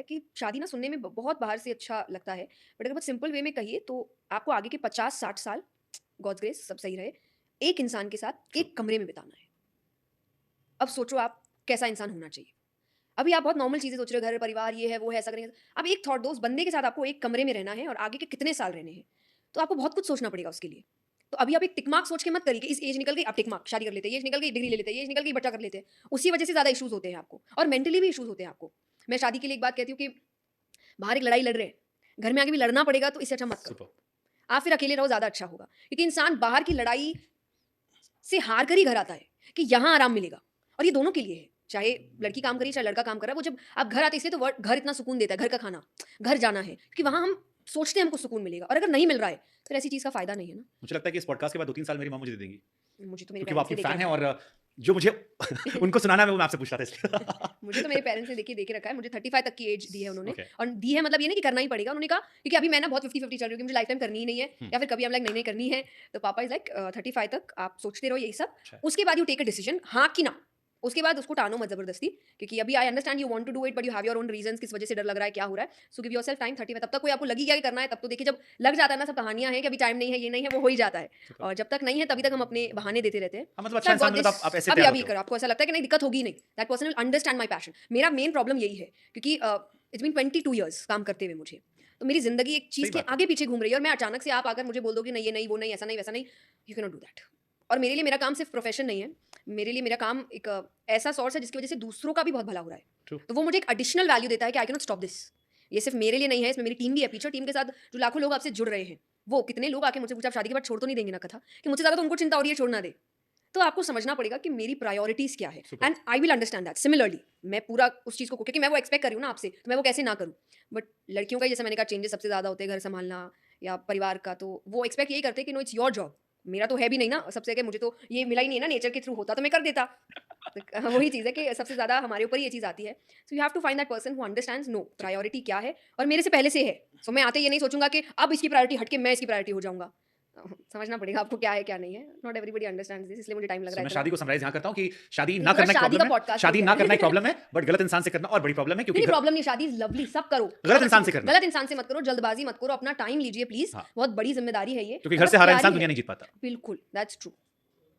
है कि शादी ना सुनने में बहुत बाहर से अच्छा लगता है, बट अगर बहुत सिंपल वे में कहिए तो आपको आगे के 50-60 साल, गॉड्स ग्रेस सब सही रहे, एक इंसान के साथ ट्रू। एक कमरे में बिताना है। अब सोचो आप कैसा इंसान होना चाहिए। अभी आप बहुत नॉर्मल चीज़ें सोच रहे हो, घर, परिवार, ये है, वो है, ऐसा करेंगे। अब एक थॉट दो, उस बंदे के साथ आपको एक कमरे में रहना है और आगे के कितने साल रहने हैं। तो आपको बहुत कुछ सोचना पड़ेगा उसके लिए। तो अभी आप एक टिक मार्क सोच के मत करिए कि इस एज निकल गई, अब टिक मार्क, शादी कर लेते हैं, ये एज निकल गई, डिग्री ले लेते हैं, ये एज निकल गई, बच्चा कर लेते हैं। उसी वजह से ज़्यादा इश्यूज़ होते हैं आपको और मेंटली भी इश्यूज़ होते हैं आपको। मैं शादी के लिए एक बात कहती हूँ कि बाहर एक लड़ाई लड़ रहे हैं, घर में आके भी लड़ना पड़ेगा तो इससे अच्छा मत करो। सुपर्ब! आप फिर अकेले रहो, ज़्यादा अच्छा होगा। क्योंकि इंसान बाहर की लड़ाई से हार कर ही घर आता है कि यहाँ आराम मिलेगा और ये दोनों के लिए है। चाहे लड़की काम कर रही है, चाहे लड़का काम कर रहा है, वो जब आप घर आते हैं इसलिए तो वर्ड घर इतना सुकून देता है, घर का खाना, घर जाना है, क्योंकि वहाँ हम सोचते हैं हमको सुकून मिलेगा और अगर नहीं मिल रहा है, फिर ऐसी चीज़ का फ़ायदा नहीं है ना। मुझे लगता है कि इस पॉडकास्ट के बाद 2-3 साल मेरी माँ मुझे दे देंगी, मुझे तो मेरे क्योंकि वो पेरेंट्स आपकी ने देके फैन है रखा है। और जो मुझे उनको सुनाना है वो मैं आपसे पूछ रहा था इसलिए। मुझे तो मेरे पेरेंट्स ने देखिए देके रखा है, मुझे 35 तक की एज दी है उन्होंने ओके। और दी है मतलब ये नहीं कि करना ही पड़ेगा। उन्होंने कहा क्योंकि अभी मैं ना बहुत 50-50 चल रही हूँ कि मुझे लाइफ टाइम करनी ही नहीं है हुँ, या फिर कभी हम लाइक नहीं-नहीं करनी है। तो पापा इज़ लाइक 35 तक आप सोचते रहो यही सब। अच्छा। उसके बाद यू टेक अ डिसीजन हाँ कि ना। उसके बाद उसको टानो मत ज़बरदस्ती क्योंकि अभी I understand you want to do it but you have your own reasons किस वजह से डर लग रहा है, क्या हो रहा है। सो गिव योरसेल्फ टाइम 35 तब तक कोई आपको लगी क्या कि करना है, तब तो देखिए जब लग जाता है ना सब कहानियाँ हैं कि अभी टाइम नहीं है, ये नहीं है, वो हो ही जाता है। सुपर्ब! और जब तक नहीं है तभी तक हम अपने बहाने देते रहते हैं। हाँ, मतलब सो अच्छा आई इंसान गॉट मिले तो दिस आप ऐसे तैयार अभी-अभी होते हो। करो। आपको ऐसा लगता है कि नहीं दिक्कत होगी ही नहीं। That person will understand my passion. मेरा मेन प्रॉब्लम यही है क्योंकि इट्स बीन 22 इयर्स काम करते हुए मुझे। तो मेरी ज़िंदगी एक सही चीज़ के बात है। आगे पीछे घूम रही है और मैं अचानक से आप आकर मुझे बोल दो कि नहीं ये नहीं, वो नहीं, ऐसा नहीं, वैसा नहीं, you can not do that. और मेरे लिए मेरा काम सिर्फ़ प्रोफ़ेशन नहीं है। मेरे लिए मेरा काम एक ऐसा सोर्स है जिसकी वज़ह से दूसरों का भी बहुत भला हो रहा है। ट्रू। तो वो मुझे एक एडिशनल वैल्यू देता है कि I can not stop this. ये सिर्फ़ मेरे लिए नहीं है, इसमें मेरी टीम भी है पीछे। टीम के साथ जो लाखों लोग आपसे जुड़ रहे हैं, वो कितने लोग आके मुझसे पूछा आप शादी के बाद छोड़ तो नहीं देंगे ना कथा? कि मुझसे ज़्यादा तो उनको चिंता हो रही है छोड़ ना दे। तो आपको समझना पड़ेगा कि मेरी प्रायोरिटीज़ क्या है superb! And I will understand that similarly. मैं पूरा उस चीज़ को क्योंकि मैं वो एक्सपेक्ट कर रही हूँ ना आपसे, तो मैं वो कैसे ना करूँ। बट लड़कियों का जैसे मैंने कहा चेंजेस सबसे ज़्यादा होते हैं घर संभालना या परिवार का, तो वो एक्सपेक्ट यही करते हैं कि नो इट्स योर जॉब। मेरा तो है भी नहीं ना, सबसे आगे मुझे तो ये मिला ही नहीं है ना, नेचर के थ्रू होता तो मैं कर देता। तो वही चीज़ है कि सबसे ज़्यादा हमारे ऊपर ये चीज़ आती है। So you have to find that person who understands नो जी। प्रायोरिटी क्या है और मेरे से पहले से है। सो मैं आते ये नहीं सोचूँगा कि अब इसकी प्रायोरिटी हट के मैं इसकी प्रायोरिटी हो जाऊँगा। समझना पड़ेगा आपको क्या है, क्या नहीं है। नॉट एवरीबॉडी अंडरस्टैंड्स दिस, इसलिए मुझे टाइम लग रहा सो है मैं थोड़ा। शादी को समराइज़ यहाँ करता हूँ कि शादी ये ना पूरा करना एक शादी का प्रॉब्लम है, पॉडकास्ट हो शादी गया ना करना एक है। प्रॉब्लम है, बट गलत इंसान से करना और बड़ी प्रॉब्लम है नहीं, क्योंकि नहीं प्रॉब्लम नहीं, शादी इज़ लवली, सब करो। गलत बहुत अच्छी इंसान से चीज़ करना। गलत इंसान से मत करो, जल्दबाज़ी मत करो, अपना टाइम लीजिए प्लीज़। हाँ, बहुत बड़ी ज़िम्मेदारी है ये, क्योंकि घर बहुत से हारा प्यारी इंसान है। दुनिया नहीं जीत पाता। बिल्कुल, दैट्स ट्रू।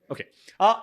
ओके। अ